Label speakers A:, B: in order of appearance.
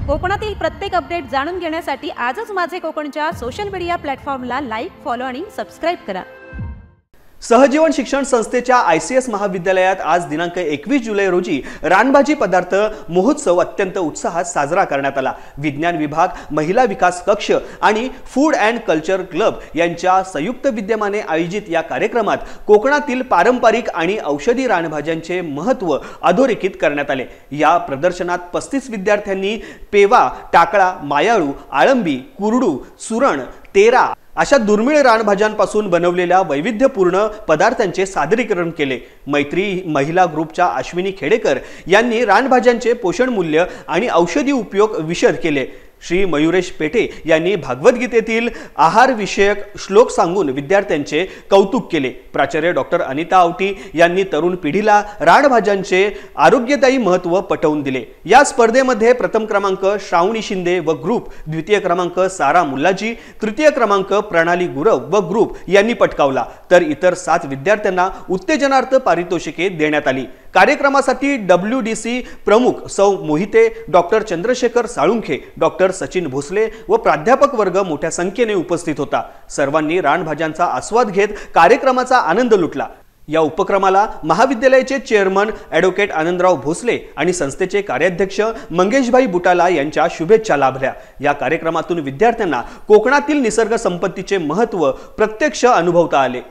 A: कोकणातील प्रत्येक अपडेट जाणून घेण्यासाठी आजच माझे कोकणच्या सोशल मीडिया प्लॅटफॉर्मला लाईक, फॉलो आणि सबस्क्राइब करा।
B: सहजीवन शिक्षण संस्थेच्या ICS महाविद्यालयात आज दिनांक 21 जुलै रोजी रानभाजी पदार्थ महोत्सव अत्यंत उत्साहात साजरा करण्यात आला। विज्ञान विभाग, महिला विकास कक्ष आणि फूड अँड कल्चर क्लब यांच्या संयुक्त विद्यमाने आयोजित या कार्यक्रमात कोकणातील पारंपरिक आणि औषधी रानभाज्यांचे महत्त्व अधोरेखित करण्यात आले। या प्रदर्शनात 35 विद्यार्थ्यांनी पेवा, टाकळा, मायाळू, आळंबी, कुरडू, सुरण, तेरा अशा दुर्मिळ रानभाज्यांपासून बनवलेल्या वैविध्यपूर्ण पदार्थांचे सादरीकरण केले। मैत्री महिला ग्रुपच्या अश्विनी खेडेकर यांनी रानभाज्यांचे पोषण मूल्य आणि औषधी उपयोग विशद केले। श्री मयुरेश पेठे यांनी भागवतगीतेतील आहार विषयक श्लोक सांगून विद्यार्थ्यांचे कौतुक केले। प्राचार्य डॉक्टर अनिता आवटी यांनी तरुण पिढीला रानभाज्यांचे आरोग्यदायी महत्त्व पटवून दिले। या स्पर्धेमध्ये प्रथम क्रमांक श्रावणी शिंदे व ग्रुप, द्वितीय क्रमांक सारा मुल्लाजी, तृतीय क्रमांक प्रणाली गुरव व ग्रुप यांनी पटकावला, तर इतर 7 विद्यार्थ्यांना उत्तेजनार्थ पारितोषिके देण्यात आली। कार्यक्रमासाठी WDC प्रमुख सौ मोहिते, डॉक्टर चंद्रशेखर साळुंखे, डॉक्टर सचिन भोसले व प्राध्यापक वर्ग मोठ्या संख्येने उपस्थित होता। सर्वांनी रानभाज्यांचा आस्वाद घेत कार्यक्रमाचा आनंद लुटला। या उपक्रमाला महाविद्यालयाचे चेअरमन ॲडव्होकेट आनंदराव भोसले आणि संस्थेचे कार्याध्यक्ष मंगेशभाई बुटाला यांच्या शुभेच्छा लाभल्या। या कार्यक्रमातून विद्यार्थ्यांना कोकणातील निसर्ग संपत्तीचे महत्त्व प्रत्यक्ष अनुभवता आले।